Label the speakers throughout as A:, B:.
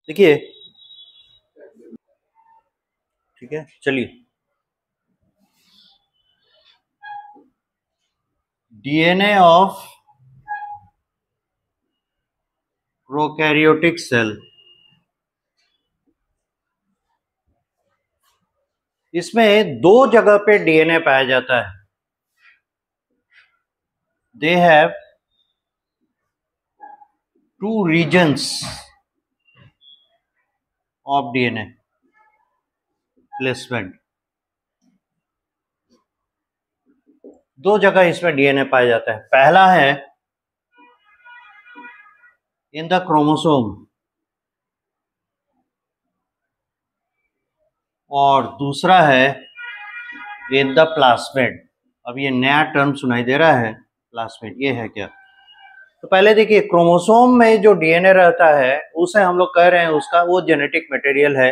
A: देखिए, ठीक है, चलिए। डीएनए ऑफ प्रोकैरियोटिक सेल, इसमें दो जगह पे डीएनए पाया जाता है। They have two reasons of DNA placement. दो जगह इसमें डीएनए पाया जाता है। पहला है इन द क्रोमोसोम और दूसरा है इन द प्लास्मिड। अब ये नया टर्म सुनाई दे रहा है, प्लास्मिड, ये है क्या? तो पहले देखिए, क्रोमोसोम में जो डीएनए रहता है उसे हम लोग कह रहे हैं उसका वो जेनेटिक मटेरियल है,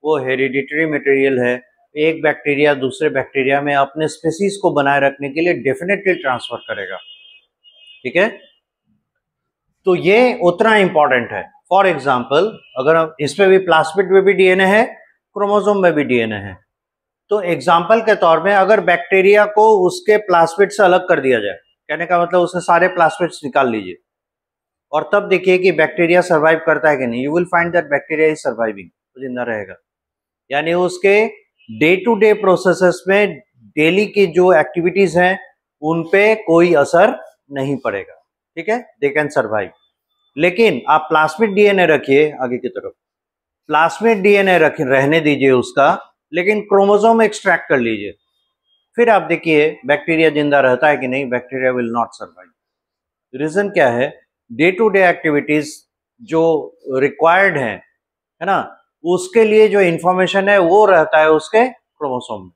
A: वो हेरिडिटरी मटेरियल है। एक बैक्टीरिया दूसरे बैक्टीरिया में अपने स्पीसीज को बनाए रखने के लिए डेफिनेटली ट्रांसफर करेगा, ठीक है? तो ये उतना इंपॉर्टेंट है। फॉर एग्जाम्पल, अगर हम इसमें भी प्लास्मिड में भी डीएनए है, क्रोमोसोम में भी डीएनए है, तो एग्जाम्पल के तौर में अगर बैक्टीरिया को उसके प्लास्मिड से अलग कर दिया जाए, कहने का मतलब उससे सारे प्लास्मिड्स निकाल लीजिए और तब देखिए कि बैक्टीरिया सर्वाइव करता है कि नहीं। You will find that bacteria is surviving, तो जिंदा रहेगा। यानी उसके डे टू डे प्रोसेसेस में डेली की जो एक्टिविटीज हैं उन पे कोई असर नहीं पड़ेगा, ठीक है? They can survive. लेकिन आप प्लास्मिड डीएनए रखिए आगे की तरफ, प्लास्मिड डीएनए रहने दीजिए उसका, लेकिन क्रोमोसोम एक्सट्रैक्ट कर लीजिए, फिर आप देखिए बैक्टीरिया जिंदा रहता है कि नहीं। Bacteria will not survive. Reason क्या है? डे टू डे एक्टिविटीज जो रिक्वायर्ड है ना, उसके लिए जो इंफॉर्मेशन है वो रहता है उसके क्रोमोसोम में।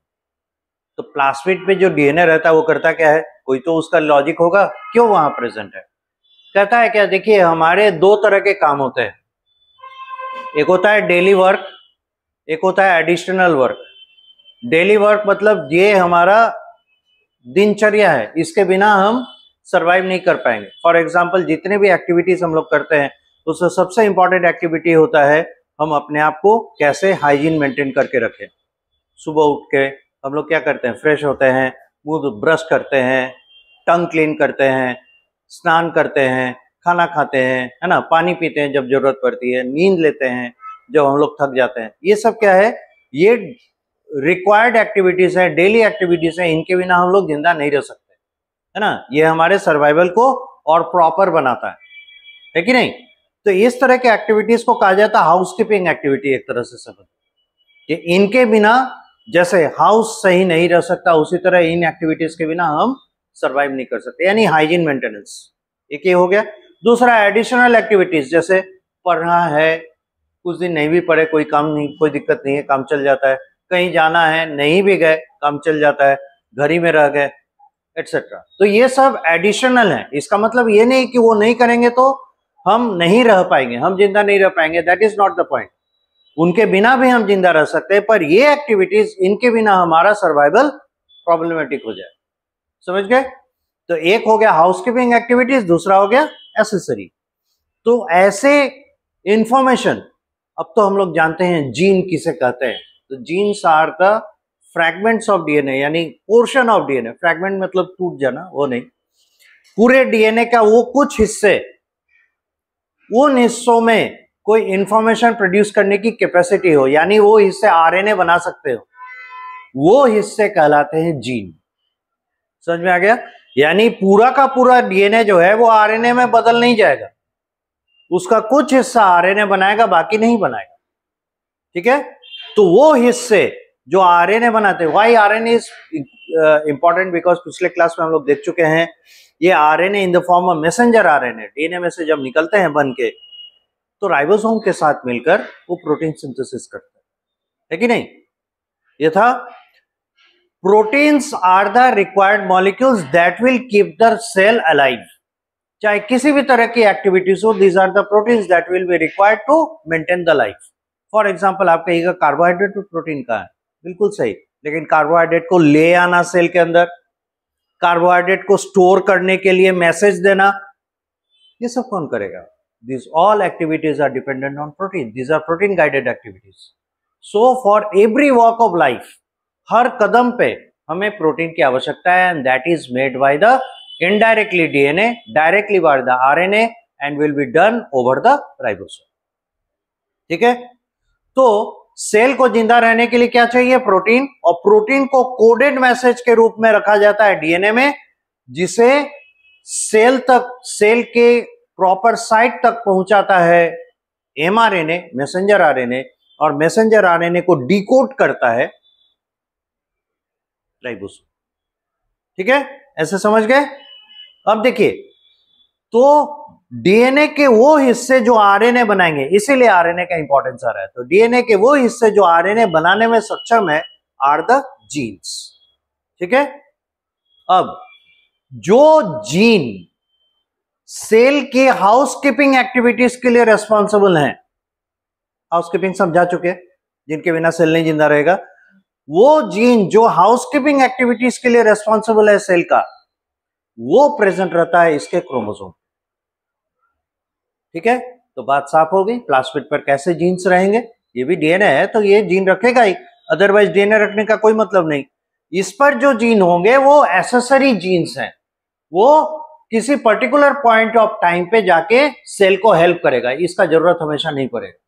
A: तो प्लास्मिड पे जो डीएनए रहता है वो करता क्या है? कोई तो उसका लॉजिक होगा, क्यों वहां प्रेजेंट है। कहता है क्या? देखिए, हमारे दो तरह के काम होते हैं, एक होता है डेली वर्क, एक होता है एडिशनल वर्क। डेली वर्क मतलब ये हमारा दिनचर्या है, इसके बिना हम सरवाइव नहीं कर पाएंगे। फॉर एग्जाम्पल, जितने भी एक्टिविटीज हम लोग करते हैं उसमें सबसे इंपॉर्टेंट एक्टिविटी होता है हम अपने आप को कैसे हाइजीन मेंटेन करके रखें। सुबह उठ के हम लोग क्या करते हैं? फ्रेश होते हैं, मुंह ब्रश करते हैं, टंग क्लीन करते हैं, स्नान करते हैं, खाना खाते हैं, है ना, पानी पीते हैं जब जरूरत पड़ती है, नींद लेते हैं जब हम लोग थक जाते हैं। ये सब क्या है? ये रिक्वायर्ड एक्टिविटीज है, डेली एक्टिविटीज है, इनके बिना हम लोग जिंदा नहीं रह सकते, है ना। ये हमारे सर्वाइवल को और प्रॉपर बनाता है कि नहीं। तो इस तरह के एक्टिविटीज को कहा जाता है हाउसकीपिंग एक्टिविटी, एक तरह से समझ कि इनके बिना जैसे हाउस सही नहीं रह सकता उसी तरह इन एक्टिविटीज के बिना हम सर्वाइव नहीं कर सकते, यानी हाइजीन मेंटेनेंस। एक ये हो गया। दूसरा एडिशनल एक्टिविटीज, जैसे पढ़ना है, कुछ दिन नहीं भी पढ़े कोई काम नहीं, कोई दिक्कत नहीं है, काम चल जाता है। कहीं जाना है, नहीं भी गए, काम चल जाता है, घर ही में रह गए, एटसेट्रा। तो ये सब एडिशनल है। इसका मतलब ये नहीं कि वो नहीं करेंगे तो हम नहीं रह पाएंगे, हम जिंदा नहीं रह पाएंगे, that is not the point. उनके बिना भी हम जिंदा रह सकते हैं, पर ये एक्टिविटीज, इनके बिना हमारा सर्वाइवल प्रॉब्लमेटिक हो जाए। समझ गए? तो एक हो गया हाउसकीपिंग एक्टिविटीज, दूसरा हो गया एसेसरी। तो ऐसे इंफॉर्मेशन, अब तो हम लोग जानते हैं जीन किसे कहते हैं। तो genes are the fragments of DNA, यानी पोर्शन ऑफ डीएनए। फ्रैगमेंट मतलब टूट जाना, वो नहीं, पूरे डीएनए का वो कुछ हिस्से, उन हिस्सों में कोई इंफॉर्मेशन प्रोड्यूस करने की कैपेसिटी हो, यानी वो हिस्से आरएनए बना सकते हो, वो हिस्से कहलाते हैं जीन। समझ में आ गया? यानी पूरा का पूरा डीएनए जो है वो आरएनए में बदल नहीं जाएगा, उसका कुछ हिस्सा आरएनए बनाएगा, बाकी नहीं बनाएगा, ठीक है। तो वो हिस्से जो आरएनए बनाते हैं, why RNA is important, because पिछले क्लास में हम लोग देख चुके हैं ये RNA in the form of messenger RNA DNA में से जब निकलते हैं बन के, तो राइबोसोम के साथ मिलकर वो प्रोटीन सिंथेसिस करते हैं, है कि नहीं। ये था proteins are the required molecules that will keep the cell alive. चाहे किसी भी तरह की एक्टिविटीज हो, these are the proteins that will be required to maintain the life. For example, आप कहिएगा कार्बोहाइड्रेट और प्रोटीन का है, बिल्कुल सही, लेकिन कार्बोहाइड्रेट को ले आना सेल के अंदर, कार्बोहाइड्रेट को स्टोर करने के लिए मैसेज देना, ये सब कौन करेगा? These all activities are dependent on protein. These are protein guided activities. So for every walk of life, हर कदम पे हमें प्रोटीन की आवश्यकता है, and that is made by the indirectly DNA, directly by the RNA, and will be done over the ribosome. ठीक है, तो cell को जिंदा रहने के लिए क्या चाहिए? प्रोटीन, और प्रोटीन को कोडेड मैसेज के रूप में रखा जाता है डीएनए में, जिसे सेल तक, सेल के प्रॉपर साइट तक पहुंचाता है एमआरएनए, मैसेंजर आरएनए, और मैसेंजर आरएनए को डिकोड करता है राइबोसोम। ठीक है, ऐसे समझ गए? अब देखिए, तो डीएनए के वो हिस्से जो आरएनए बनाएंगे, इसीलिए आरएनए का इंपॉर्टेंस आ रहा है, तो डीएनए के वो हिस्से जो आरएनए बनाने में सक्षम है आर द जीन्स। ठीक है, अब जो जीन सेल के हाउसकीपिंग एक्टिविटीज के लिए रेस्पॉन्सिबल हैं, हाउसकीपिंग समझा चुके, जिनके बिना सेल नहीं जिंदा रहेगा, वो जीन जो हाउसकीपिंग एक्टिविटीज के लिए रेस्पॉन्सिबल है सेल का, वो प्रेजेंट रहता है इसके क्रोमोसोम। ठीक है, तो बात साफ हो गई। प्लास्मिड पर कैसे जीन्स रहेंगे? ये भी डीएनए है तो ये जीन रखेगा ही, अदरवाइज डीएनए रखने का कोई मतलब नहीं। इस पर जो जीन होंगे वो एसेसरी जीन्स हैं, वो किसी पर्टिकुलर पॉइंट ऑफ टाइम पे जाके सेल को हेल्प करेगा, इसका जरूरत हमेशा नहीं पड़ेगा।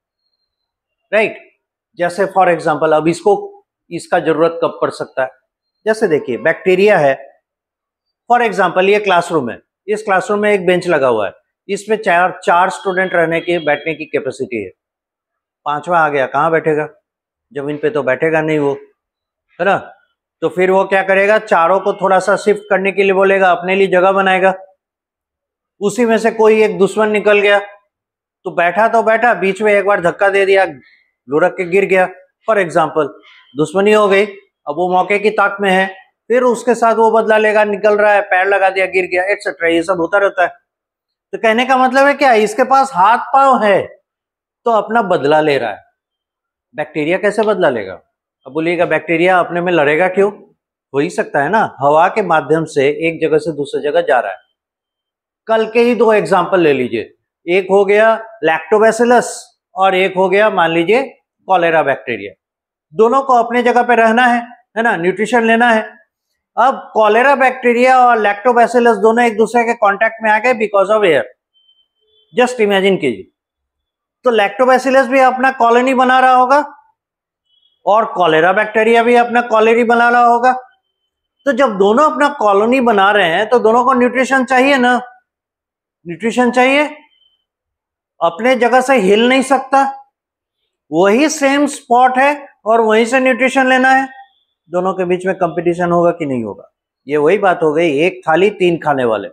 A: राइट, जैसे फॉर एग्जांपल, अब इसका जरूरत कब पड़ सकता है? जैसे देखिए, बैक्टीरिया है, फॉर एग्जांपल ये क्लासरूम है, इस क्लासरूम में एक बेंच लगा हुआ है, इसमें चार स्टूडेंट रहने की, बैठने की कैपेसिटी है। पांचवा आ गया, कहां बैठेगा? जमीन पे तो बैठेगा नहीं वो, है ना? तो फिर वो क्या करेगा? चारों को थोड़ा सा शिफ्ट करने के लिए बोलेगा, अपने लिए जगह बनाएगा। उसी में से कोई एक दुश्मन निकल गया, तो बैठा, बीच में एक बार धक्का दे दिया, लुढ़क के गिर गया, फॉर एग्जाम्पल, दुश्मनी हो गई। अब वो मौके की ताक में है, फिर उसके साथ वो बदला लेगा, निकल रहा है, पैर लगा दिया, गिर गया, एटसेट्रा, ये सब होता रहता है। तो कहने का मतलब है क्या? इसके पास हाथ पांव है तो अपना बदला ले रहा है। बैक्टीरिया कैसे बदला लेगा? अब बोलिएगा बैक्टीरिया अपने में लड़ेगा क्यों? हो ही सकता है ना, हवा के माध्यम से एक जगह से दूसरी जगह जा रहा है। कल के ही दो एग्जाम्पल ले लीजिए, एक हो गया लैक्टोबैसिलस और एक हो गया मान लीजिए कॉलेरा बैक्टीरिया। दोनों को अपने जगह पे रहना है ना, न्यूट्रिशन लेना है। अब कॉलेरा बैक्टीरिया और लैक्टोबैसिलस दोनों एक दूसरे के कांटेक्ट में आ गए because of air. Just imagine कीजिए, तो लैक्टोबैसिलस भी अपना कॉलोनी बना रहा होगा और कॉलेरा बैक्टीरिया भी अपना कॉलोनी बना रहा होगा। तो जब दोनों अपना कॉलोनी बना रहे हैं तो दोनों को न्यूट्रिशन चाहिए ना, न्यूट्रिशन चाहिए, अपने जगह से हिल नहीं सकता, वही सेम स्पॉट है और वहीं से न्यूट्रिशन लेना है। दोनों के बीच में कंपटीशन होगा कि नहीं होगा? ये वही बात हो गई, एक थाली तीन खाने वाले।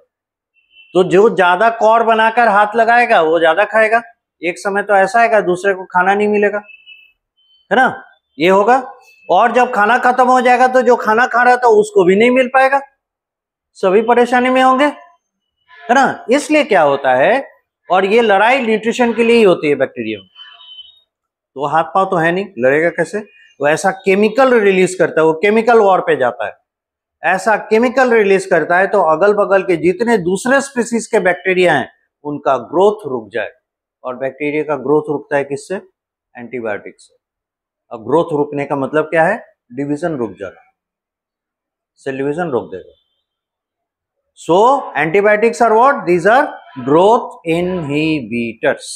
A: तो जो ज्यादा कौर बनाकर हाथ लगाएगा वो ज्यादा खाएगा। एक समय तो ऐसा आएगा दूसरे को खाना नहीं मिलेगा, है ना, ये होगा। और जब खाना खत्म हो जाएगा तो जो खाना खा रहा था उसको भी नहीं मिल पाएगा, सभी परेशानी में होंगे, है ना। इसलिए क्या होता है, और ये लड़ाई न्यूट्रिशन के लिए ही होती है बैक्टीरिया में। तो हाथ पांव तो है नहीं, लड़ेगा कैसे? वो ऐसा केमिकल रिलीज करता है, वो केमिकल वॉर पे जाता है, ऐसा केमिकल रिलीज करता है तो अगल बगल के जितने दूसरे स्पीसीज के बैक्टीरिया हैं उनका ग्रोथ रुक जाए। और बैक्टीरिया का ग्रोथ रुकता है किससे? एंटीबायोटिक से। अब ग्रोथ रुकने का मतलब क्या है? डिवीजन रुक जाना, सेल डिवीजन रोक देगा। So antibiotics are what? These are growth inhibitors.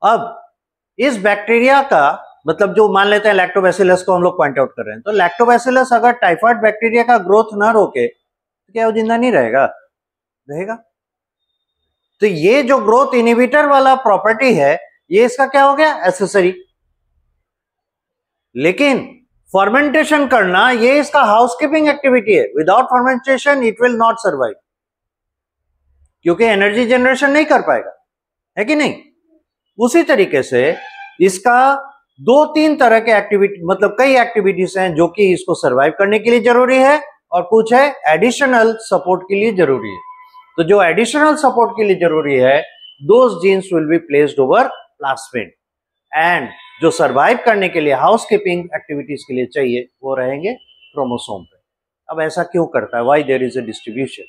A: अब इस बैक्टीरिया का मतलब, जो मान लेते हैं लैक्टोबैसिलस को हम लोग पॉइंट आउट कर रहे हैं, तो लैक्टोबैसिलस अगर टाइफाइड बैक्टीरिया का ग्रोथ ना रोके तो क्या वो जिंदा नहीं रहेगा? रहेगा। तो ये जो ग्रोथ इनहिबिटर वाला प्रॉपर्टी है, ये इसका क्या हो गया? एसेसरी। लेकिन फर्मेंटेशन करना ये इसका हाउसकीपिंग एक्टिविटी है। Without fermentation it will not survive, क्योंकि एनर्जी जनरेशन नहीं कर पाएगा, है कि नहीं। उसी तरीके से इसका दो तीन तरह के एक्टिविटी, मतलब कई एक्टिविटीज हैं जो कि इसको सर्वाइव करने के लिए जरूरी है, और कुछ है एडिशनल सपोर्ट के लिए जरूरी है। तो जो एडिशनल सपोर्ट के लिए जरूरी है, those genes will be placed over plasmid, and जो सर्वाइव करने के लिए हाउसकीपिंग एक्टिविटीज के लिए चाहिए वो रहेंगे क्रोमोसोम पे। अब ऐसा क्यों करता है? Why there is a distribution?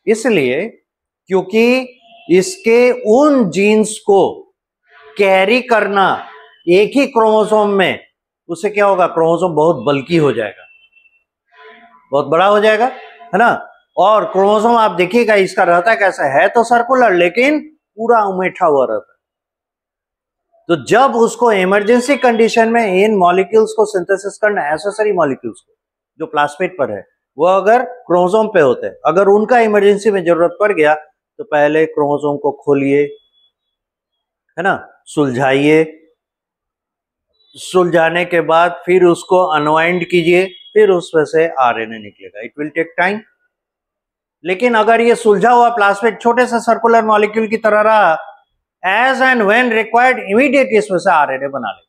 A: इसलिए क्योंकि इसके उन जीन्स को कैरी करना एक ही क्रोमोसोम में, उससे क्या होगा, क्रोमोसोम बहुत बल्की हो जाएगा, बहुत बड़ा हो जाएगा, है ना। और क्रोमोसोम आप देखिएगा इसका रहता कैसा है, तो सर्कुलर, लेकिन पूरा उमेठा हुआ रहता है। तो जब उसको इमरजेंसी कंडीशन में इन मॉलिक्यूल्स को सिंथेसिस करना, एसेसरी मॉलिक्यूल्स को जो प्लास्मिड पर है, वो अगर क्रोमोसोम पे होते हैं, अगर उनका इमरजेंसी में जरूरत पड़ गया तो पहले क्रोमोसोम को खोलिए, है ना, सुलझाइए, सुलझाने के बाद फिर उसको अनवाइंड कीजिए, फिर उसमें से आरएनए निकलेगा। It will take time. लेकिन अगर ये सुलझा हुआ प्लास्मिड छोटे से सर्कुलर मॉलिक्यूल की तरह रहा, as and when required immediate इसमें से आरएनए बना ले।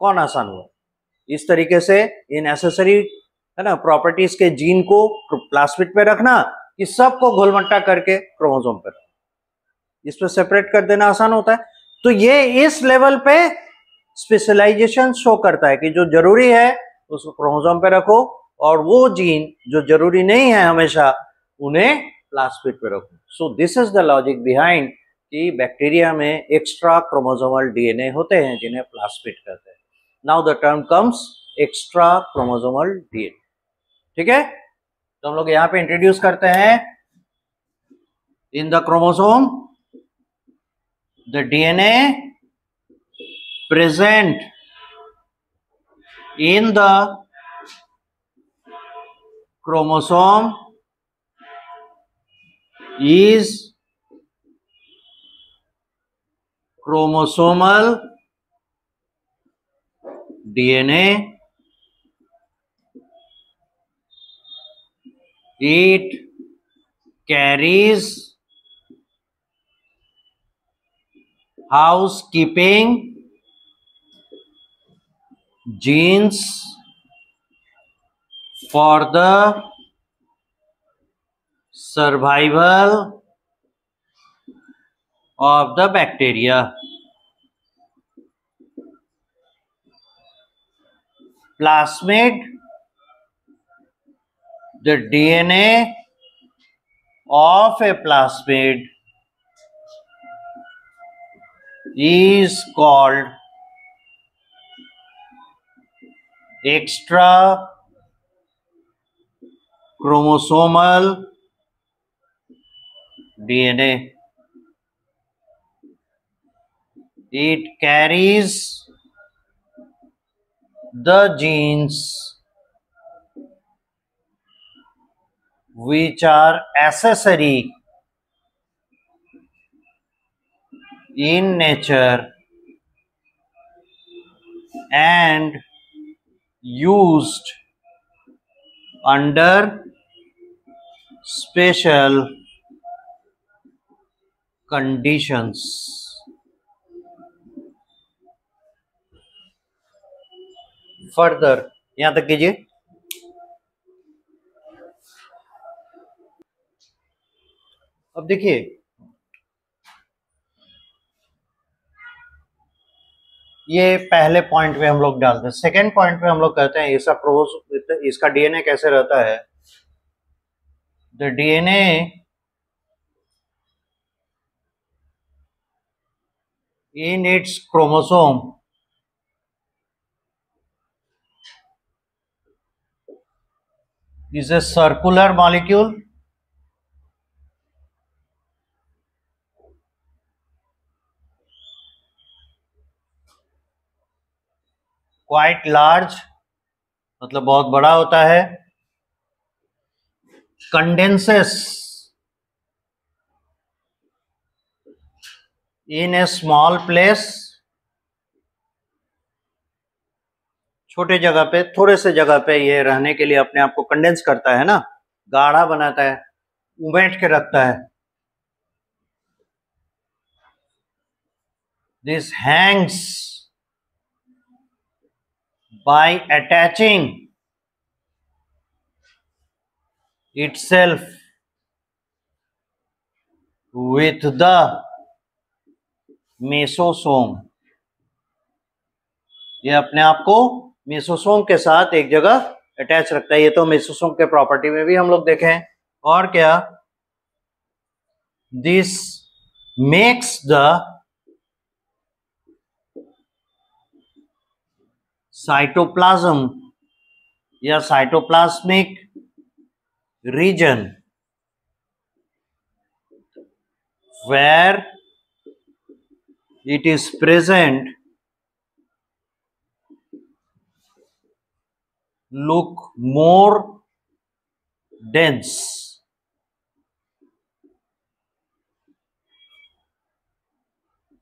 A: कौन आसान हुआ? इस तरीके से इन एसेसरी, है ना, प्रॉपर्टीज के जीन को प्लास्मिड पे रखना कि सबको घोलमट्टा करके क्रोमोसोम पे रखना, इसमें सेपरेट कर देना आसान होता है। तो ये इस लेवल पे स्पेशलाइजेशन शो करता है कि जो जरूरी है उसको क्रोमोसोम पे रखो, और वो जीन जो जरूरी नहीं है हमेशा, उन्हें प्लास्मिड पे रखो। So this is the logic behind कि बैक्टीरिया में एक्स्ट्रा क्रोमोसोमल डीएनए होते हैं जिन्हें प्लास्मिड कहते हैं। Now the term comes extra chromosomal DNA. ठीक है, तो हम लोग यहां पे इंट्रोड्यूस करते हैं in the chromosome the DNA present in the chromosome is chromosomal DNA. It carries housekeeping genes for the survival of the bacteria. Plasmid, the DNA of a plasmid is called extra chromosomal DNA. It carries the genes which are accessory in nature and used under special conditions. Further यहां तक कीजिए। अब देखिए, ये पहले point पे हम लोग डालते हैं। सेकेंड पॉइंट पे हम लोग कहते हैं इसका डीएनए कैसे रहता है। The DNA in its chromosome is a circular molecule quite large, मतलब बहुत बड़ा होता है, condenses in a small place, छोटे जगह पे, थोड़े से जगह पे ये रहने के लिए अपने आप को कंडेंस करता है ना, गाढ़ा बनाता है, उमेट के रखता है। This hangs by attaching itself with the mesosome. ये अपने आप को मेसोसोम के साथ एक जगह अटैच रखता है। ये तो मेसोसोम के प्रॉपर्टी में भी हम लोग देखें। और क्या, this makes the cytoplasm या cytoplasmic region where it is present look more dense,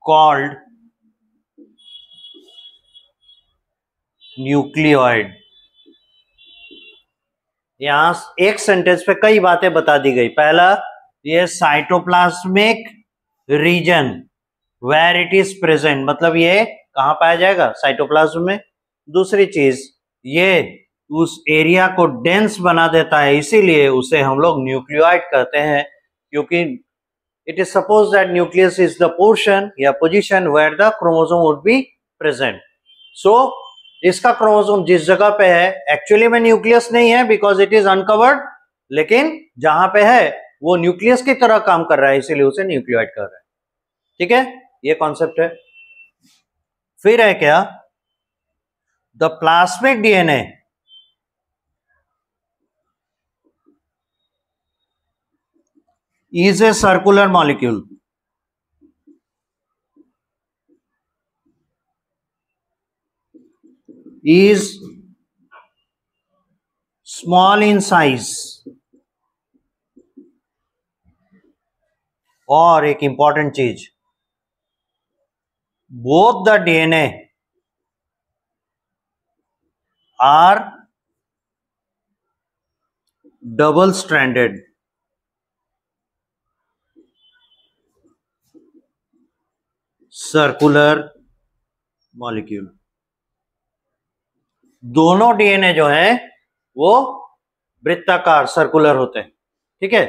A: called nucleoid. यहां एक सेंटेंस पे कई बातें बता दी गई। पहला, ये cytoplasmic region where it is present, मतलब ये कहां पाया जाएगा, साइटोप्लाज्म में। दूसरी चीज, ये उस एरिया को डेंस बना देता है, इसीलिए उसे हम लोग न्यूक्लियोइड कहते हैं, क्योंकि it is suppose that nucleus is the portion या position where the chromosome would be present. So इसका क्रोमोसोम जिस जगह पे है, एक्चुअली में न्यूक्लियस नहीं है बिकॉज इट इज अनकवर्ड, लेकिन जहां पे है वो न्यूक्लियस की तरह काम कर रहा है, इसीलिए उसे न्यूक्लियोइड कर रहा है। ठीक है, ये कॉन्सेप्ट है। फिर है क्या, the plasmid DNA is a circular molecule. Is small in size, और एक इंपॉर्टेंट चीज, both the DNA are double stranded. Circular molecule. दोनों डीएनए जो है वो वृत्ताकार सर्कुलर होते हैं। ठीक है,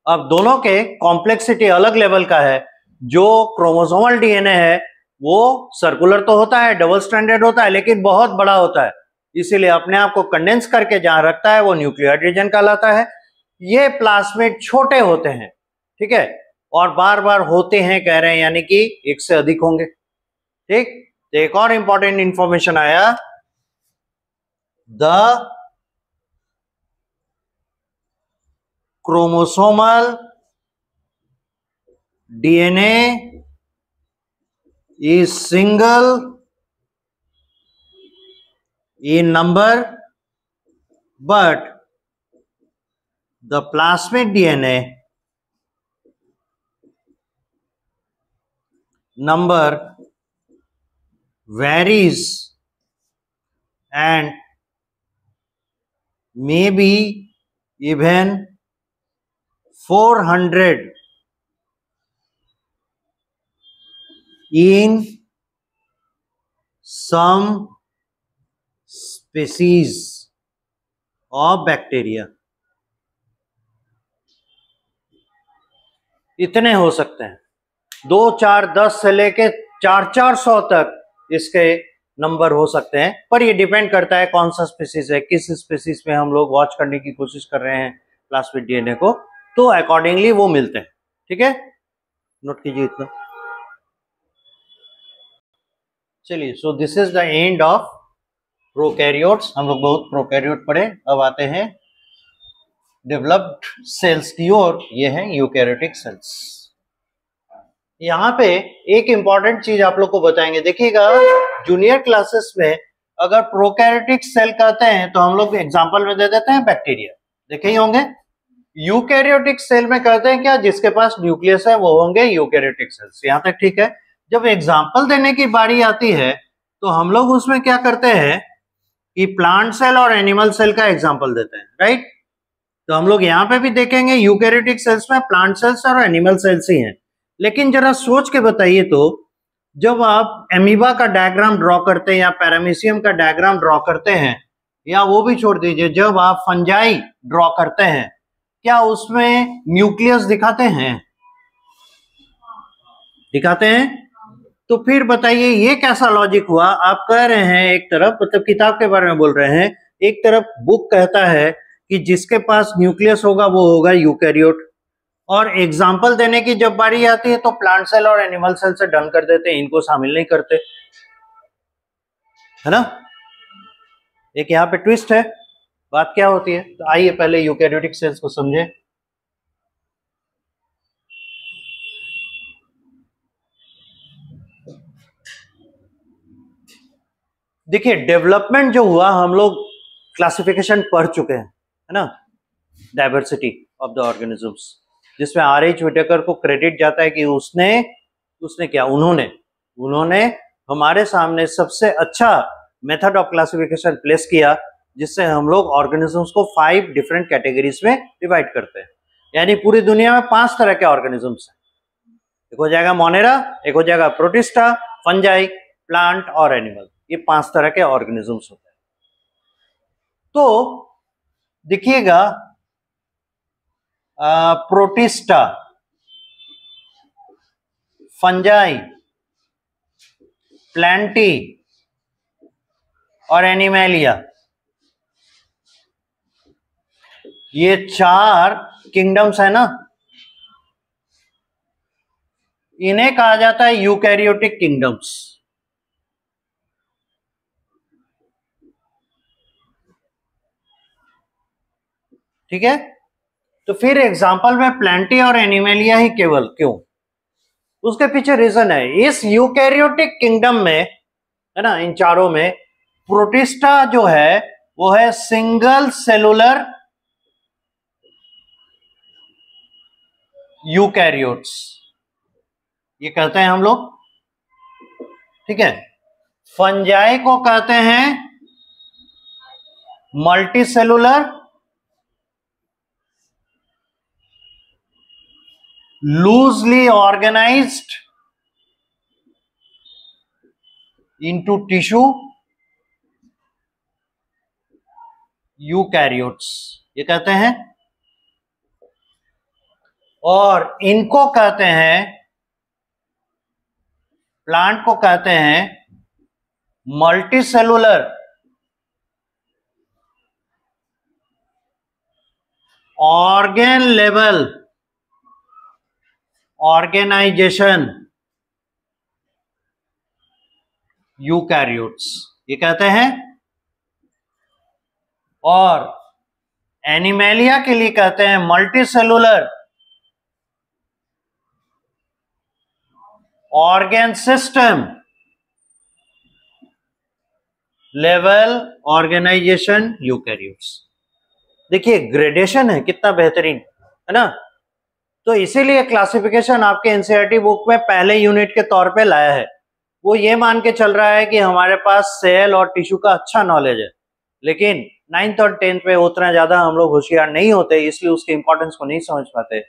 A: अब दोनों के कॉम्प्लेक्सिटी अलग लेवल का है। जो क्रोमोसोमल डीएनए है वो सर्कुलर तो होता है, डबल स्ट्रैंडेड होता है, लेकिन बहुत बड़ा होता है, इसीलिए अपने आप को कंडेंस करके जहां रखता है वो न्यूक्लियोइड रीजन कहलाता है। ये प्लास्मिड छोटे होते हैं, ठीक है, और बार बार होते हैं कह रहे हैं, यानी कि एक से अधिक होंगे। ठीक, तो एक और इंपॉर्टेंट इंफॉर्मेशन आया, the chromosomal DNA is single in number, but the plasmid DNA number varies and maybe even 400 in some species of bacteria। इतने हो सकते हैं, 2, 4, 10 से लेके 400 तक इसके नंबर हो सकते हैं, पर ये डिपेंड करता है कौन सा स्पीसीज है, किस स्पीसीज में हम लोग वॉच करने की कोशिश कर रहे हैं प्लास्मिड डीएनए को, तो अकॉर्डिंगली वो मिलते हैं। ठीक है, नोट कीजिए इतना। चलिए, so this is the end of prokaryotes. हम लोग बहुत प्रोकैरियोट पढ़े, अब आते हैं डेवलप्ड सेल्स की ओर। ये हैं यूकैरियोटिक सेल्स। यहाँ पे एक इंपॉर्टेंट चीज आप लोग को बताएंगे, देखिएगा जूनियर क्लासेस में अगर प्रोकैरियोटिक सेल कहते हैं तो हम लोग एग्जांपल में दे देते हैं बैक्टीरिया, देखे ही होंगे। यूकैरियोटिक सेल में कहते हैं क्या, जिसके पास न्यूक्लियस है वो होंगे यूकैरियोटिक सेल्स। यहाँ तक ठीक है। जब एग्जाम्पल देने की बारी आती है तो हम लोग उसमें क्या करते हैं कि प्लांट सेल और एनिमल सेल का एग्जाम्पल देते हैं, राइट। तो हम लोग यहाँ पे भी देखेंगे यूकैरियोटिक सेल्स में प्लांट सेल्स और एनिमल सेल्स ही हैं। लेकिन जरा सोच के बताइए तो, जब आप एमीबा का डायग्राम ड्रॉ करते हैं या पैरामीशियम का डायग्राम ड्रॉ करते हैं, या वो भी छोड़ दीजिए, जब आप फंजाई ड्रॉ करते हैं, क्या उसमें न्यूक्लियस दिखाते हैं? दिखाते हैं। तो फिर बताइए ये कैसा लॉजिक हुआ? आप कह रहे हैं एक तरफ, मतलब किताब के बारे में बोल रहे हैं, एक तरफ बुक कहता है कि जिसके पास न्यूक्लियस होगा वो होगा यूकैरियोट, और एग्जाम्पल देने की जब बारी आती है तो प्लांट सेल और एनिमल सेल से डन कर देते हैं, इनको शामिल नहीं करते, है ना। एक यहां पे ट्विस्ट है, बात क्या होती है, तो आइए पहले यूकैरियोटिक सेल्स को समझे। देखिए डेवलपमेंट जो हुआ, हम लोग क्लासिफिकेशन पढ़ चुके हैं, है ना, डाइवर्सिटी ऑफ द ऑर्गेनिजम्स, जिसमें R.H. व्हिटेकर को क्रेडिट जाता है कि उसने क्या, उन्होंने हमारे सामने सबसे अच्छा मेथड ऑफ क्लासिफिकेशन प्लेस किया, जिससे हम लोग ऑर्गेनिजम्स को 5 डिफरेंट कैटेगरीज में डिवाइड करते हैं। यानी पूरी दुनिया में 5 तरह के ऑर्गेनिजम्स हैं। एक हो जाएगा मोनेरा, एक हो जाएगा प्रोटिस्टा, फंजाई, प्लांट और एनिमल, ये 5 तरह के ऑर्गेनिजम्स होते हैं। तो देखिएगा प्रोटिस्टा, फंजाई, प्लांटी और एनिमेलिया, ये 4 किंगडम्स है ना, इन्हें कहा जाता है यूकैरियोटिक किंगडम्स। ठीक है, तो फिर एग्जांपल में प्लांटी और एनिमेलिया ही केवल क्यों, उसके पीछे रीजन है। इस यूकैरियोटिक किंगडम में, है ना, इन चारों में प्रोटिस्टा जो है वो है सिंगल सेलुलर यूकैरियोट्स, ये कहते हैं हम लोग, ठीक है। फंजाई को कहते हैं multi cellular loosely organised into tissue eukaryotes, ये कहते हैं। और इनको कहते हैं, प्लांट को कहते हैं multi cellular organ level organization eukaryotes, ये कहते हैं। और एनिमेलिया के लिए कहते हैं multi cellular organ system level organization eukaryotes. देखिए ग्रेडेशन है, कितना बेहतरीन, है ना। तो इसीलिए क्लासिफिकेशन आपके एनसीईआरटी बुक में पहले यूनिट के तौर पे लाया है। वो ये मान के चल रहा है कि हमारे पास सेल और टिश्यू का अच्छा नॉलेज है, लेकिन 9th और 10th में उतना ज्यादा हम लोग होशियार नहीं होते, इसलिए उसके इंपॉर्टेंस को नहीं समझ पाते।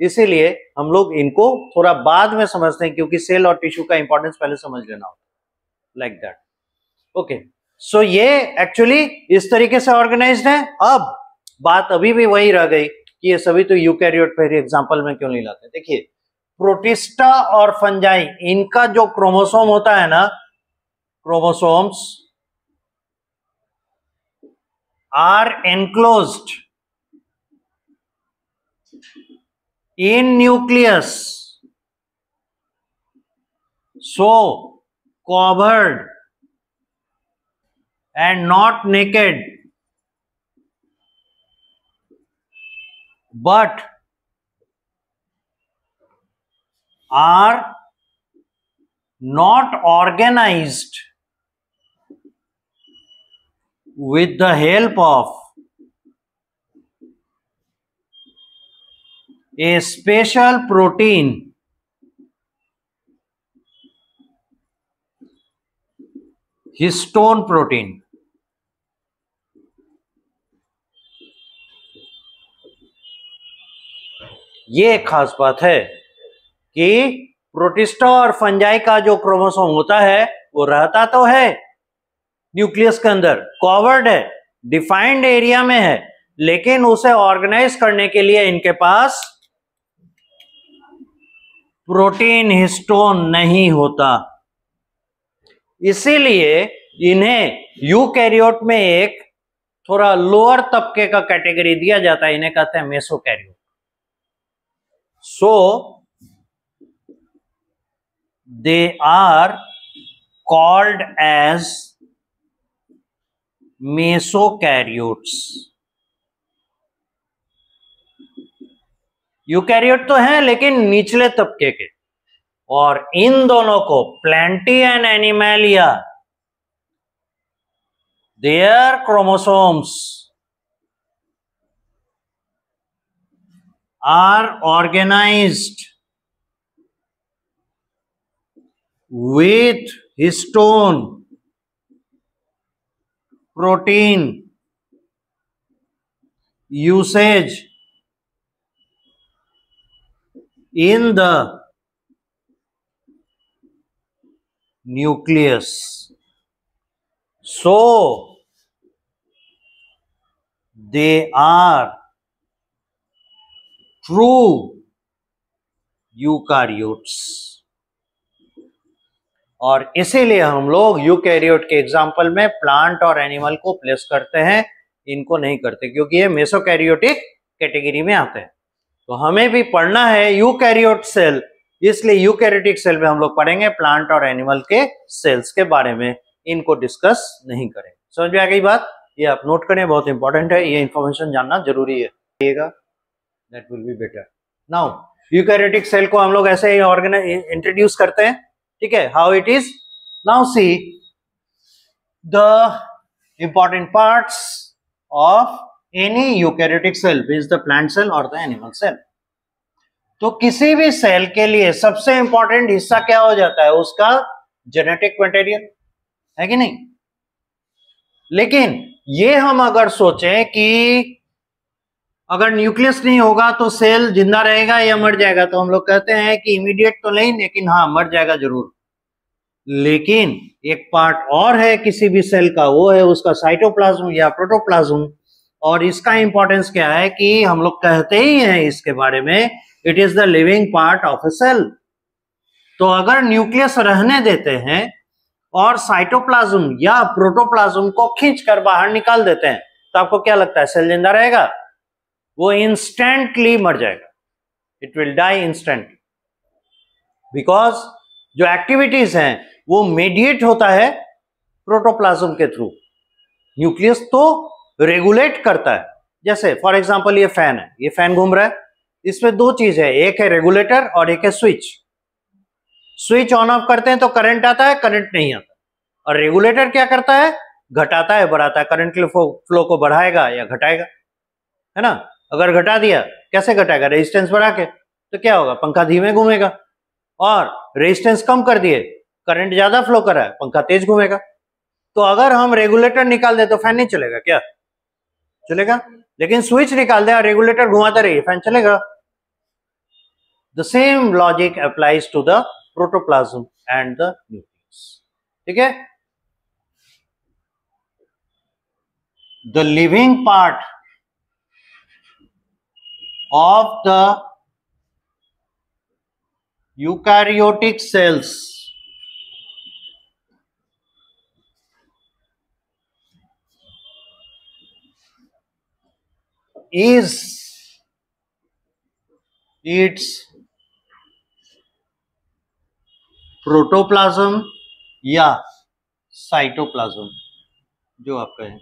A: इसीलिए हम लोग इनको थोड़ा बाद में समझते हैं, क्योंकि सेल और टिश्यू का इंपॉर्टेंस पहले समझ लेना होता है, लाइक दैट। ओके, सो ये एक्चुअली इस तरीके से ऑर्गेनाइज्ड है। अब बात अभी भी वही रह गई कि ये सभी तो यूकैरियोट पर एग्जांपल में क्यों नहीं लाते। देखिए प्रोटिस्टा और फंजाई, इनका जो क्रोमोसोम होता है ना, chromosomes are enclosed in nucleus, so covered and not naked, but are not organized with the help of a special protein histone protein. ये एक खास बात है कि प्रोटिस्टा और फंजाई का जो क्रोमोसोम होता है वो रहता तो है न्यूक्लियस के अंदर, कवर्ड है, डिफाइंड एरिया में है, लेकिन उसे ऑर्गेनाइज करने के लिए इनके पास प्रोटीन हिस्टोन नहीं होता। इसीलिए इन्हें यूकैरियोट में एक थोड़ा लोअर तबके का कैटेगरी दिया जाता है, इन्हें कहते हैं मेसोकैरियोट। So they are called as mesokaryotes. Eukaryote तो हैं लेकिन निचले तबके के, और इन दोनों को Plantae and Animalia, their chromosomes are organized with histone protein usage in the nucleus. So they are true eukaryotes. और इसीलिए हम लोग यूकैरियोट के एग्जाम्पल में प्लांट और एनिमल को प्लेस करते हैं, इनको नहीं करते क्योंकि ये मेसोकैरियोटिक कैटेगरी में आते हैं। तो हमें भी पढ़ना है यूकैरियोट सेल, इसलिए यूकैरियोटिक सेल में हम लोग पढ़ेंगे प्लांट और एनिमल के सेल्स के बारे में, इनको डिस्कस नहीं करेंगे। समझ में आ गई बात? ये आप नोट करें, बहुत इंपॉर्टेंट है, ये इंफॉर्मेशन जानना जरूरी है। That will be better. Now eukaryotic cell को हम लोग ऐसे ही इंट्रोड्यूस करते हैं, ठीक है, how it is. Now see the important parts of any eukaryotic cell, is the plant cell और द एनिमल सेल। तो किसी भी सेल के लिए सबसे इंपॉर्टेंट हिस्सा क्या हो जाता है? उसका जेनेटिक मटेरियल, है कि नहीं? लेकिन ये हम अगर सोचें कि अगर न्यूक्लियस नहीं होगा तो सेल जिंदा रहेगा या मर जाएगा, तो हम लोग कहते हैं कि इमीडिएट तो नहीं, लेकिन हाँ मर जाएगा जरूर। लेकिन एक पार्ट और है किसी भी सेल का, वो है उसका साइटोप्लाज्म या प्रोटोप्लाज्म। और इसका इंपॉर्टेंस क्या है कि हम लोग कहते ही हैं इसके बारे में, it is the living part of a cell. तो अगर न्यूक्लियस रहने देते हैं और साइटोप्लाज्म या प्रोटोप्लाज्म को खींचकर बाहर निकाल देते हैं, तो आपको क्या लगता है सेल जिंदा रहेगा? वो इंस्टेंटली मर जाएगा, it will die instantly, because जो एक्टिविटीज हैं वो मेडिएट होता है प्रोटोप्लाज्म के थ्रू। न्यूक्लियस तो रेगुलेट करता है। जैसे फॉर एग्जांपल ये फैन है, ये फैन घूम रहा है, इसमें दो चीज है, एक है रेगुलेटर और एक है स्विच। स्विच ऑन ऑफ करते हैं तो करंट आता है, करंट नहीं आता। और रेगुलेटर क्या करता है? घटाता है, बढ़ाता है, करंट फ्लो को बढ़ाएगा या घटाएगा, है ना? अगर घटा दिया, कैसे घटाएगा? रेजिस्टेंस बढ़ा के। तो क्या होगा? पंखा धीमे घूमेगा। और रेजिस्टेंस कम कर दिए, करंट ज्यादा फ्लो कर रहा है, पंखा तेज घूमेगा। तो अगर हम रेगुलेटर निकाल दे तो फैन नहीं चलेगा क्या? चलेगा। लेकिन स्विच निकाल दे और रेगुलेटर घुमाते रहिए, फैन चलेगा। The same logic applies to the protoplasm and the nucleus, ठीक है? The living part of the eukaryotic cells is its protoplasm या साइटोप्लाज्म, जो आप कहें।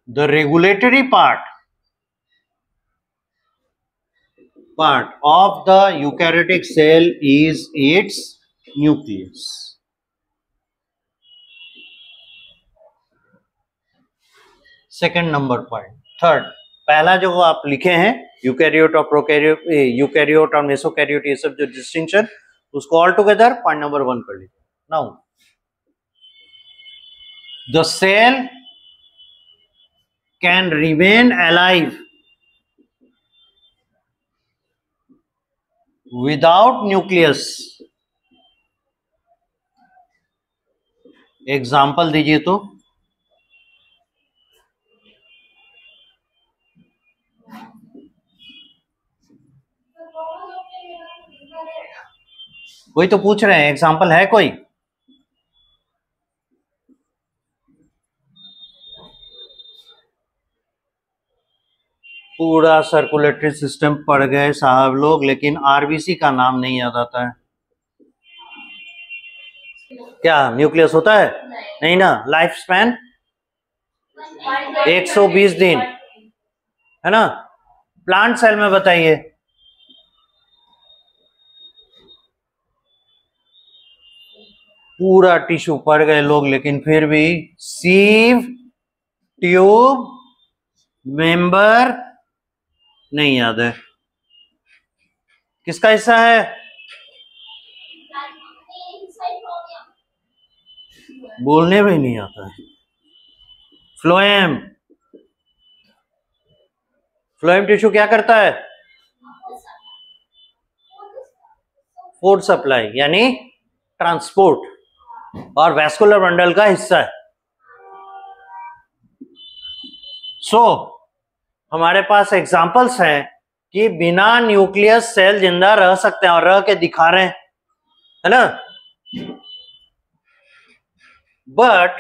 A: The regulatory part of the eukaryotic cell is its nucleus. Second number point. Third, पहला जो आप लिखे हैं यूकैरियोट और प्रोकैरियोट, यूकैरियोट और मेसोकैरियोट, ये सब जो डिस्टिंक्शन, उसको ऑल टुगेदर पॉइंट नंबर 1 कर लीजिए। Now the cell can remain alive without nucleus। Example दीजिए तो। वही तो पूछ रहे हैं, एग्जाम्पल है कोई? पूरा सर्कुलेटरी सिस्टम पढ़ गए साहब लोग, लेकिन आरबीसी का नाम नहीं याद आता है। क्या न्यूक्लियस होता है? नहीं ना। लाइफ स्पैन 120 दिन है ना। प्लांट सेल में बताइए। पूरा टिश्यू पढ़ गए लोग, लेकिन फिर भी सीव, ट्यूब, मेंबर नहीं याद है। किसका हिस्सा है? बोलने में नहीं आता है। फ्लोएम। फ्लोएम टिश्यू क्या करता है? फूड सप्लाई यानी ट्रांसपोर्ट, और वैस्कुलर बंडल का हिस्सा है। हमारे पास एग्जांपल्स हैं कि बिना न्यूक्लियस सेल जिंदा रह सकते हैं, और रह के दिखा रहे हैं, है ना। But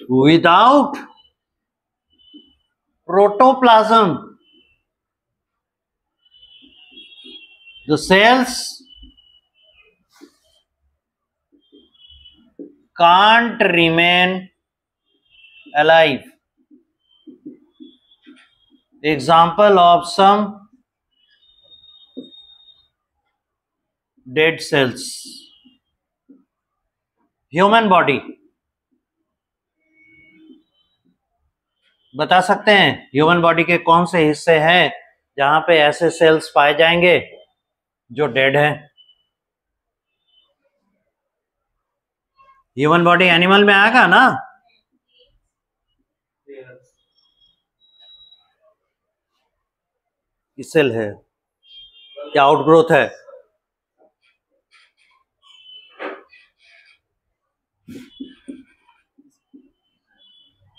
A: without protoplasm the cells can't remain alive. Example of some dead cells. Human body. बता सकते हैं ह्यूमन बॉडी के कौन से हिस्से हैं जहां पे ऐसे सेल्स पाए जाएंगे जो डेड हैं? ह्यूमन बॉडी एनिमल में आएगा ना। सेल है क्या? आउटग्रोथ है?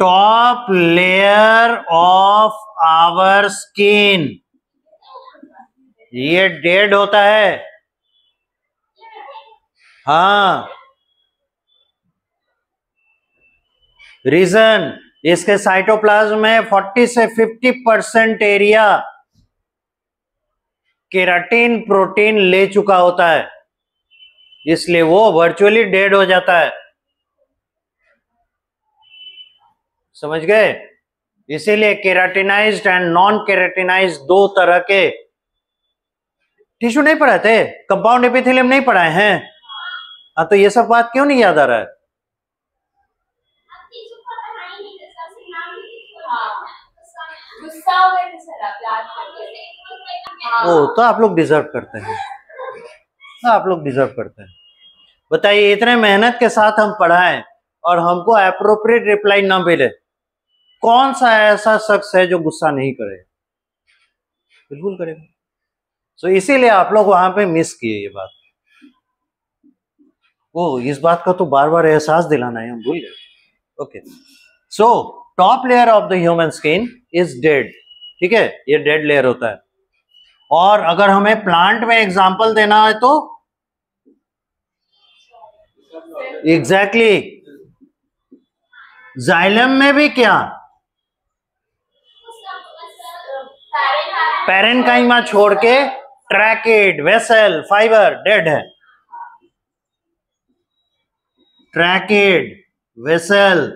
A: Top layer of our skin, ये डेड होता है। हाँ, रीजन इसके साइटोप्लाज्म में 40 से 50% एरिया केराटिन प्रोटीन ले चुका होता है, इसलिए वो वर्चुअली डेड हो जाता है। समझ गए? इसीलिए केराटिनाइज्ड एंड नॉन केराटिनाइज्ड दो तरह के टिश्यू नहीं पढ़ाते, कंपाउंड एपिथेलियम नहीं पढ़ाए हैं। हाँ, तो ये सब बात क्यों नहीं याद आ रहा है? ओ, तो आप लोग डिजर्व करते हैं, आप लोग डिजर्व करते हैं। बताइए, इतने मेहनत के साथ हम पढ़ाएं और हमको एप्रोप्रिएट रिप्लाई ना मिले, कौन सा ऐसा शख्स है जो गुस्सा नहीं करेगा? बिल्कुल करेगा। सो इसीलिए आप लोग वहां पे मिस किए ये बात। वो इस बात का तो बार बार एहसास दिलाना है, हम भूल गए। Okay, so top layer of the human skin is dead. ठीक है, ये डेड लेयर होता है। और अगर हमें प्लांट में एग्जांपल देना है तो एग्जैक्टली जाइलम में भी क्या? पैरेनकाइमा छोड़ के ट्रैकेड, वेसल, फाइबर डेड है। ट्रैकेड, वेसल,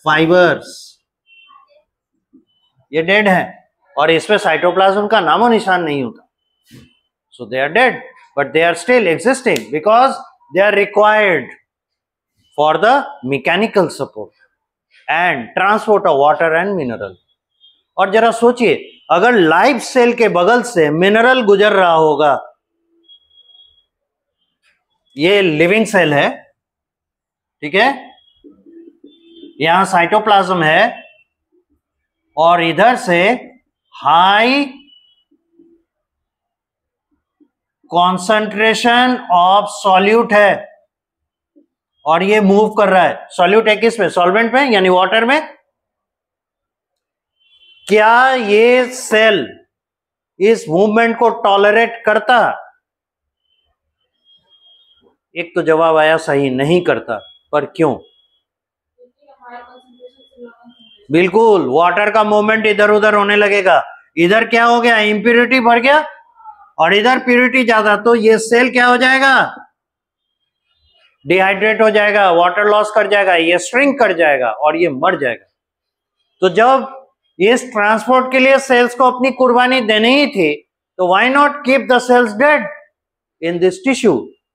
A: फाइबर्स ये डेड है, और इसमें साइटोप्लाज्म का नामो निशान नहीं होता। So they are dead, but they are still existing because they are required for the mechanical support and transport of water and mineral. और जरा सोचिए, अगर लाइव सेल के बगल से मिनरल गुजर रहा होगा, ये लिविंग सेल है, ठीक है, यहां साइटोप्लाज्म है, और इधर से हाई कॉन्सेंट्रेशन ऑफ सॉल्यूट है, और ये मूव कर रहा है। सॉल्यूट है किस में? सॉल्वेंट में, यानी वाटर में। क्या ये सेल इस मूवमेंट को टॉलरेट करता? एक तो जवाब आया सही, नहीं करता। पर क्यों? बिल्कुल, वाटर का मूवमेंट इधर उधर होने लगेगा। इधर क्या हो गया, इम्प्योरिटी भर गया और इधर प्योरिटी ज्यादा, तो ये सेल क्या हो जाएगा, डिहाइड्रेट हो जाएगा, वाटर लॉस कर जाएगा, ये श्रिंक कर जाएगा और ये मर जाएगा। तो जब इस ट्रांसपोर्ट के लिए सेल्स को अपनी कुर्बानी देनी ही थी, तो why not keep the cells dead in this tissue.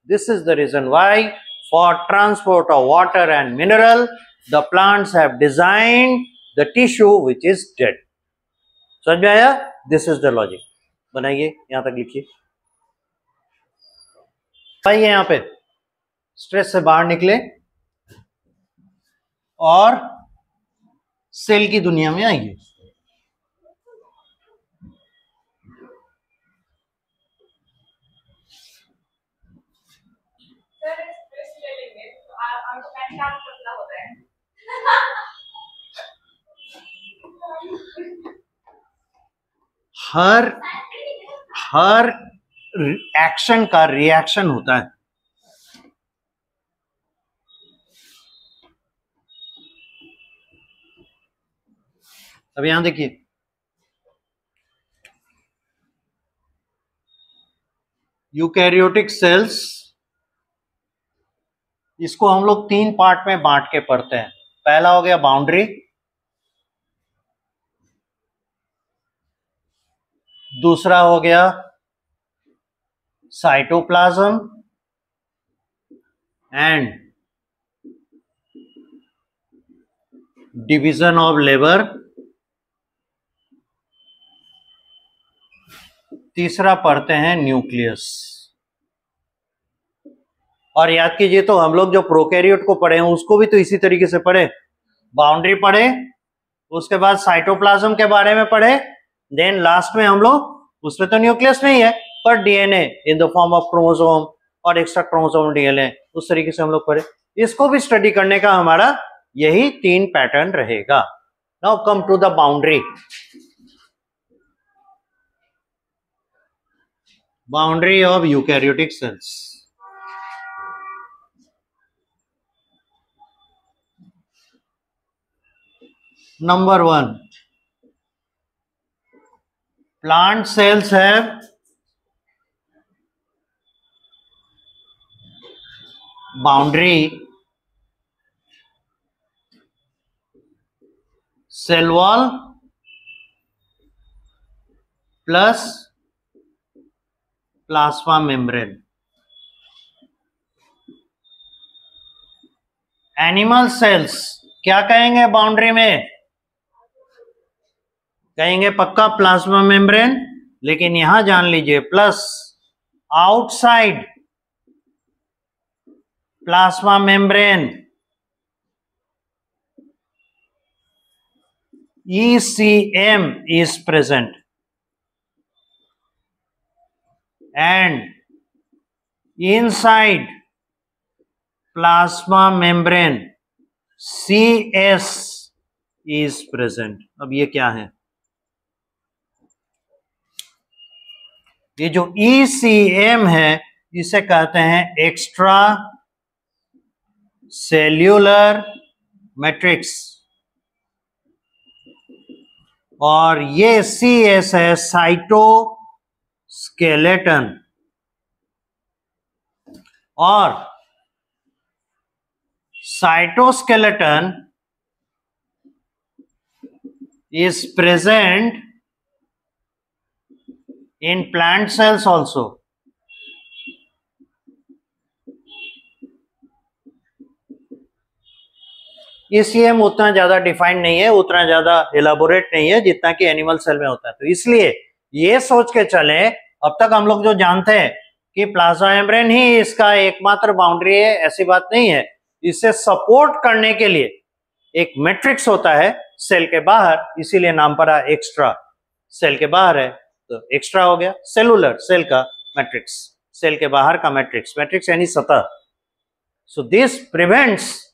A: This is the reason why for transport of water and mineral the plants have designed the tissue which is dead. समझ में आया? This is the logic. बनाइए, यहां तक लिखिए, आइए यहां पे स्ट्रेस से बाहर निकले और सेल की दुनिया में आइए। हर एक्शन का रिएक्शन होता है। अब यहां देखिए, यूकैरियोटिक सेल्स, इसको हम लोग 3 पार्ट में बांट के पढ़ते हैं। पहला हो गया बाउंड्री, दूसरा हो गया cytoplasm and division of labour, तीसरा पढ़ते हैं न्यूक्लियस। और याद कीजिए, तो हम लोग जो प्रोकैरियोट को पढ़े हैं उसको भी तो इसी तरीके से पढ़े, बाउंड्री पढ़े, उसके बाद साइटोप्लाज्म के बारे में पढ़े, देन लास्ट में हम लोग, उसमें तो न्यूक्लियस नहीं है पर DNA in the form of chromosome और एक्स्ट्रा क्रोमोसोम डीएनए, उस तरीके से हम लोग पढ़े। इसको भी स्टडी करने का हमारा यही 3 पैटर्न रहेगा। Now come to the boundary. Boundary of eukaryotic cells. Number 1, plant cells have boundary, cell wall plus plasma membrane. Animal cells क्या कहेंगे बाउंड्री में, कहेंगे पक्का प्लाज्मा मेम्ब्रेन, लेकिन यहां जान लीजिए plus outside plasma membrane ECM is present and inside plasma membrane CS is present. अब ये क्या है, ये जो ECM है इसे कहते हैं एक्स्ट्रा सेल्यूलर मैट्रिक्स, और ये CS है साइटोस्केलेटन, और cytoskeleton is present in plant cells also. ECM उतना ज्यादा डिफाइंड नहीं है, उतना ज्यादा एलाबोरेट नहीं है जितना कि एनिमल सेल में होता है। तो इसलिए ये सोच के चले, अब तक हम लोग जो जानते हैं कि प्लाज्मा मेम्ब्रेन ही इसका एकमात्र बाउंड्री है, ऐसी बात नहीं है। इसे सपोर्ट करने के लिए एक मैट्रिक्स होता है सेल के बाहर, इसीलिए नाम पड़ा एक्स्ट्रा, सेल के बाहर है तो एक्स्ट्रा हो गया, सेलुलर सेल का मैट्रिक्स, सेल के बाहर का मैट्रिक्स, मैट्रिक्स यानी सतह। So this prevents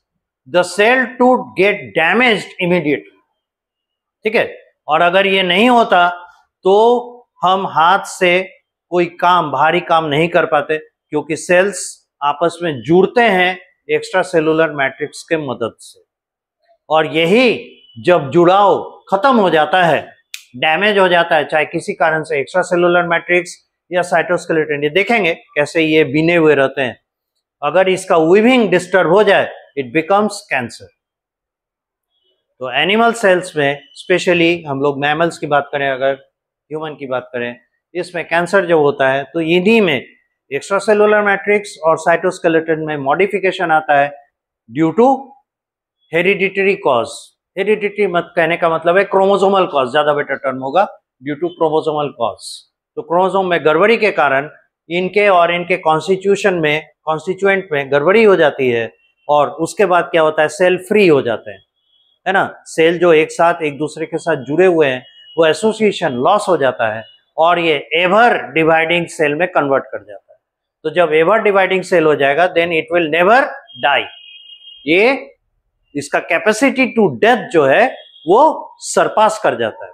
A: the cell to get damaged immediate, ठीक है। और अगर ये नहीं होता तो हम हाथ से कोई काम, भारी काम नहीं कर पाते, क्योंकि सेल्स आपस में जुड़ते हैं एक्स्ट्रा सेलुलर मैट्रिक्स के मदद से। और यही जब जुड़ाव खत्म हो जाता है, डैमेज हो जाता है, चाहे किसी कारण से, एक्स्ट्रा सेलुलर मैट्रिक्स या साइटोस्केलेटन, ये देखेंगे कैसे ये बिने हुए रहते हैं, अगर इसका वीविंग डिस्टर्ब हो जाए इट बिकम्स कैंसर। तो एनिमल सेल्स में स्पेशली हम लोग मैमल्स की बात करें, अगर ह्यूमन की बात करें, इसमें कैंसर जो होता है तो इन्हीं में एक्स्ट्रा सेलुलर मैट्रिक्स और साइटोस्केलेटन में मॉडिफिकेशन आता है due to hereditary cause. Hereditary मत कहने का मतलब है क्रोमोसोमल कॉज, ज्यादा बेटर टर्म होगा, ड्यू टू क्रोमोसोमल कॉज। तो क्रोमोसोम में गड़बड़ी के कारण इनके और इनके कॉन्स्टिट्यूएंट में गड़बड़ी हो जाती है, और उसके बाद क्या होता है, सेल फ्री हो जाते हैं, है ना। सेल जो एक साथ एक दूसरे के साथ जुड़े हुए हैं वो एसोसिएशन लॉस हो जाता है और ये एवर डिवाइडिंग सेल में कन्वर्ट कर जाता है। तो जब एवर डिवाइडिंग सेल हो जाएगा then it will never die. ये इसका कैपेसिटी टू डेथ जो है वो सरपास कर जाता है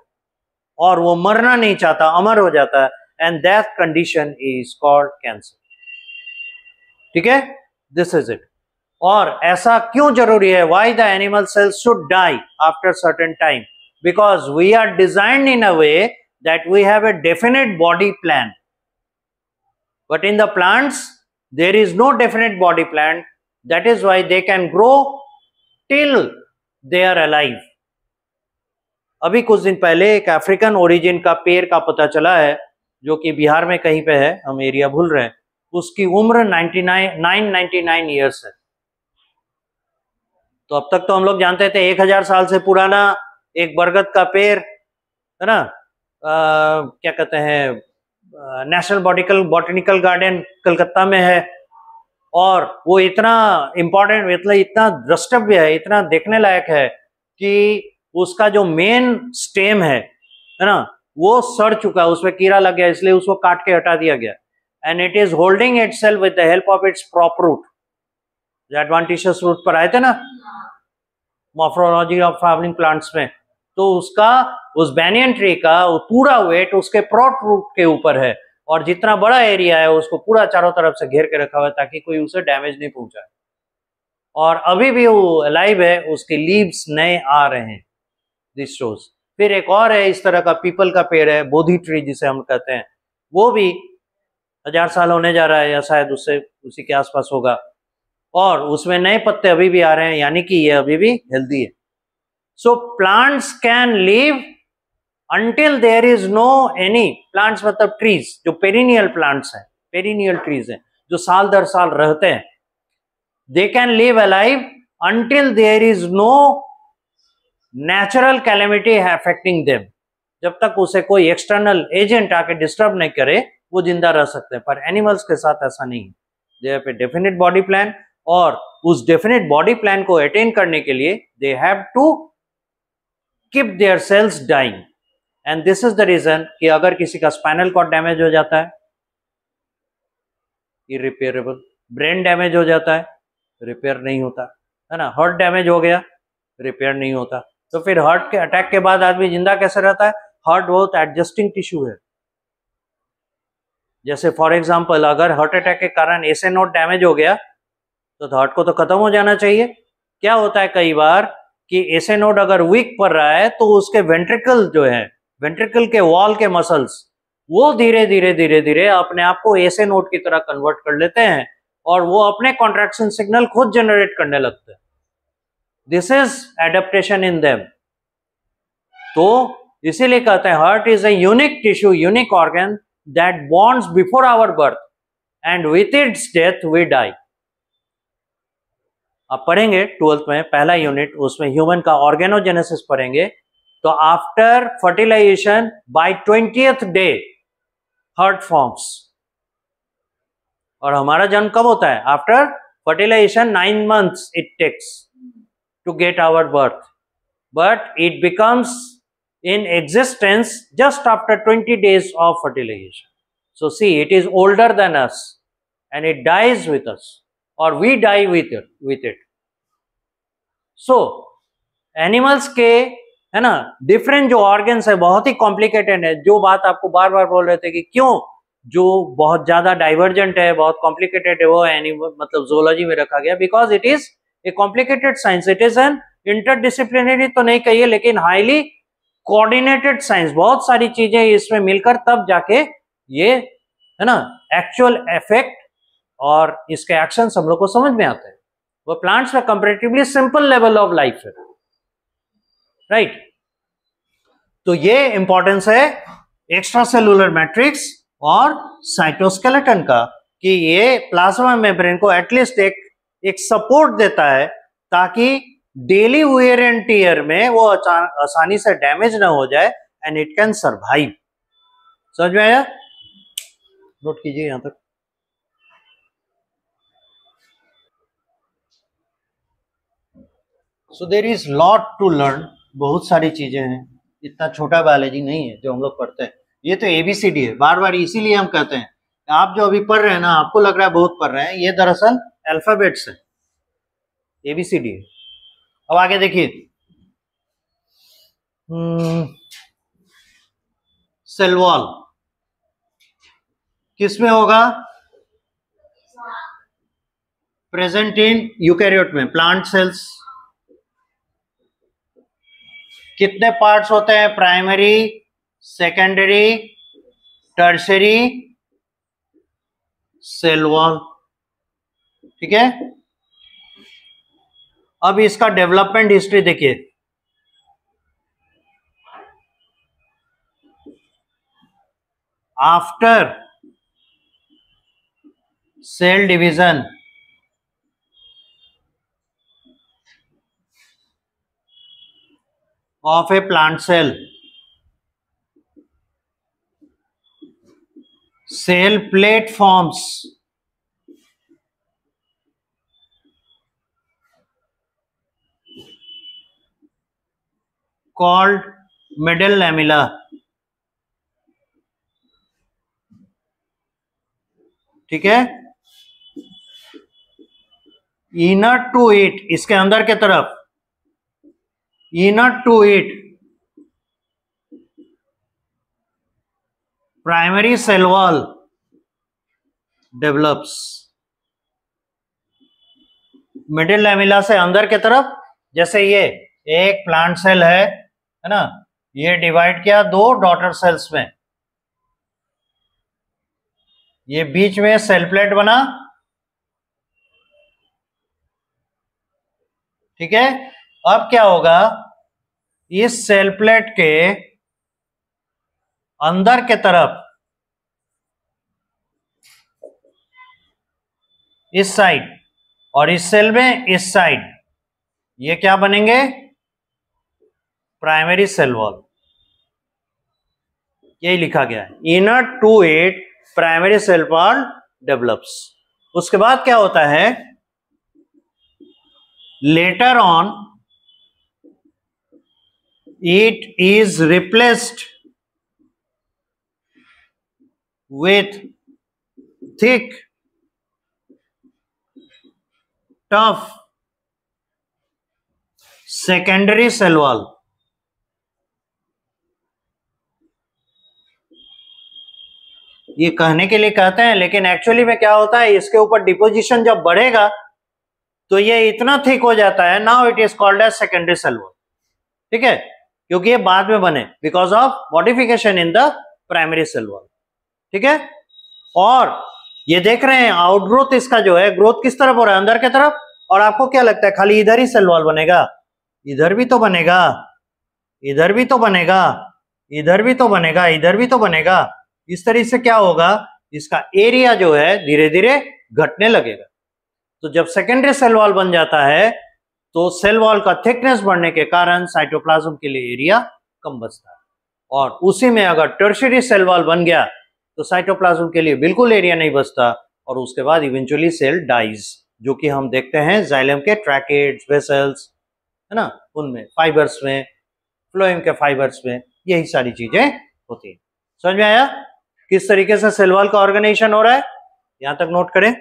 A: और वो मरना नहीं चाहता, अमर हो जाता है, and that condition is called cancer. ठीक है, दिस इज इट। और ऐसा क्यों जरूरी है, why the animal cells should die after certain time, because we are designed in a way that we have a definite body plan, but in the plants there is no definite body plan, that is why they can grow till they are alive. अभी कुछ दिन पहले एक African origin का पेड़ का पता चला है, जो कि बिहार में कहीं पे है, हम एरिया भूल रहे हैं, उसकी उम्र 999 ईयर्स है। तो अब तक तो हम लोग जानते थे 1000 साल से पुराना एक बरगद का पेड़, है ना, क्या कहते हैं, नेशनल बॉटनिकल गार्डन कलकत्ता में है, और वो इतना इंपॉर्टेंट, मतलब इतना द्रष्टव्य है, इतना देखने लायक है कि उसका जो मेन स्टेम है ना, वो सड़ चुका है, उसमें कीड़ा लग गया, इसलिए उसको काट के हटा दिया गया, and it is holding itself with the help of its prop root. Adventitious root पर आए थे ना मॉर्फोलॉजी ऑफ फ्लावरिंग प्लांट्स में, तो उसका, उस बैनियन ट्री का पूरा वेट उसके प्रॉप रूट के ऊपर है, और जितना बड़ा एरिया है उसको पूरा चारों तरफ से घेर के रखा हुआ है ताकि कोई उसे डैमेज नहीं पहुंचाए, और अभी भी वो अलाइव है, उसके लीव्स नए आ रहे हैं, दिस शोज। फिर एक और है इस तरह का पीपल का पेड़ है, बोधि ट्री जिसे हम कहते हैं, वो भी 1000 साल होने जा रहा है या शायद उससे उसी के आसपास होगा, और उसमें नए पत्ते अभी भी आ रहे हैं, यानी कि ये अभी भी हेल्दी है। So plants can live until there is no any plants, मतलब ट्रीज जो पेरिनियल प्लांट्स हैं, पेरिनियल ट्रीज हैं जो साल दर साल रहते हैं, they can live alive until there is no natural calamity affecting them। जब तक उसे कोई एक्सटर्नल एजेंट आके डिस्टर्ब नहीं करे वो जिंदा रह सकते हैं, पर एनिमल्स के साथ ऐसा नहीं है। They have a definite body plan, और उस डेफिनेट बॉडी प्लान को अटेन करने के लिए they have to keep their cells dying, and this is the reason कि अगर किसी का स्पाइनल कॉर्ड डैमेज हो जाता है इरिपेयरेबल, ब्रेन डैमेज हो जाता है रिपेयर नहीं होता, है ना, हार्ट डैमेज हो गया रिपेयर नहीं होता, तो फिर हार्ट के अटैक के बाद आदमी जिंदा कैसे रहता है? हार्ट बहुत एडजस्टिंग टिश्यू है। जैसे फॉर एग्जांपल अगर हार्ट अटैक के कारण एसए नोड डैमेज हो गया तो हार्ट को तो खत्म हो जाना चाहिए। क्या होता है कई बार कि एसए नोड अगर वीक पड़ रहा है तो उसके वेंट्रिकल जो है, वेंट्रिकल के वॉल के मसल्स, वो धीरे धीरे धीरे धीरे अपने आप को एसए नोड की तरह कन्वर्ट कर लेते हैं और वो अपने कॉन्ट्रैक्शन सिग्नल खुद जनरेट करने लगते हैं। This is adaptation in them. तो इसीलिए कहते हैं heart is a unique tissue, unique organ that borns before our birth and with its death we die. आप पढ़ेंगे 12th में पहला यूनिट, उसमें ह्यूमन का ऑर्गेनोजेनेसिस पढ़ेंगे। तो after fertilization by 20th day heart forms, और हमारा जन्म कब होता है? After fertilization 9 months it takes to get our birth, but it becomes in existence just after 20 days of fertilization. So see, it is older than us and it dies with us, or we die with it. So animals के, है ना, different जो organs है बहुत ही complicated है। जो बात आपको बार बार बोल रहे थे कि क्यों जो बहुत ज्यादा divergent है, बहुत complicated है, वो एनिमल मतलब zoology में रखा गया, because it is a complicated science, it is an interdisciplinary तो नहीं कहिए, लेकिन हाईली कोऑर्डिनेटेड साइंस, बहुत सारी चीजें इसमें मिलकर तब जाके ये है ना एक्चुअल इफेक्ट और इसके एक्शंस हम लोग को समझ में आते हैं। वो प्लांट्स में comparatively simple level of life है, राइट। तो ये इंपॉर्टेंस है एक्स्ट्रा सेलुलर मैट्रिक्स और साइटोस्केलेटन का, कि ये प्लाज्मा मेम्ब्रेन को एटलीस्ट एक सपोर्ट देता है ताकि डेली वेयर एंड टियर में वो आसानी से डैमेज ना हो जाए एंड इट कैन सर्वाइव। समझ में आया? नोट कीजिए यहां तक। So there is lot to learn, बहुत सारी चीजें हैं, इतना छोटा बायोलॉजी नहीं है जो हम लोग पढ़ते हैं। ये तो एबीसीडी है, बार बार इसीलिए हम कहते हैं आप जो अभी पढ़ रहे हैं ना, आपको लग रहा है बहुत पढ़ रहे हैं, ये दरअसल अल्फाबेट्स है, एबीसीडी है। अब आगे देखिए, सेल वॉल किसमें होगा? प्रेजेंट इन यूकैरियोट में, प्लांट सेल्स। कितने पार्ट्स होते हैं? Primary, secondary, tertiary, cell wall. ठीक है, अब इसका डेवलपमेंट हिस्ट्री देखिए। After cell division of a plant cell, cell plate forms called middle lamella। ठीक है, इनर टू इट, इसके अंदर के तरफ, inner to it primary cell wall develops. Middle lamella से अंदर के तरफ, जैसे ये एक प्लांट सेल है ना, ये डिवाइड किया दो डॉटर सेल्स में, ये बीच में सेल प्लेट बना। ठीक है, अब क्या होगा, इस सेल प्लेट के अंदर के तरफ इस साइड और इस सेल में इस साइड, ये क्या बनेंगे? Primary cell wall. यही लिखा गया है, inner to it primary cell wall develops. उसके बाद क्या होता है, later on it is replaced with thick, tough secondary cell wall। ये कहने के लिए कहते हैं, लेकिन एक्चुअली में क्या होता है, इसके ऊपर डिपोजिशन जब बढ़ेगा तो ये इतना थिक हो जाता है, now it is called as secondary cell wall. ठीक है, क्योंकि ये बाद में बने because of modification in the primary cell wall. ठीक है, और ये देख रहे हैं आउटग्रोथ इसका जो है, ग्रोथ किस तरफ हो रहा है? अंदर की तरफ। और आपको क्या लगता है खाली इधर ही सेल वॉल बनेगा? इधर भी तो बनेगा, इधर भी तो बनेगा, इधर भी तो बनेगा, इधर भी तो बनेगा। इस तरह से क्या होगा, इसका एरिया जो है धीरे धीरे घटने लगेगा। तो जब सेकेंडरी सेल वॉल बन जाता है तो सेल वॉल का थिकनेस बढ़ने के कारण साइटोप्लाज्म के लिए एरिया कम बचता है, और उसी में अगर टर्शियरी सेल वॉल बन गया तो साइटोप्लाज्म के लिए बिल्कुल एरिया नहीं बचता, और उसके बाद इवेंचुअली सेल डाइज, जो कि हम देखते हैं जाइलम के ट्रैकेट्स, वेसल्स, है ना, उनमें फाइबर्स में, फ्लोएम के फाइबर्स में, यही सारी चीजें होती है। समझ में आया किस तरीके से सेल वॉल का ऑर्गेनाइजेशन हो रहा है? यहां तक नोट करें।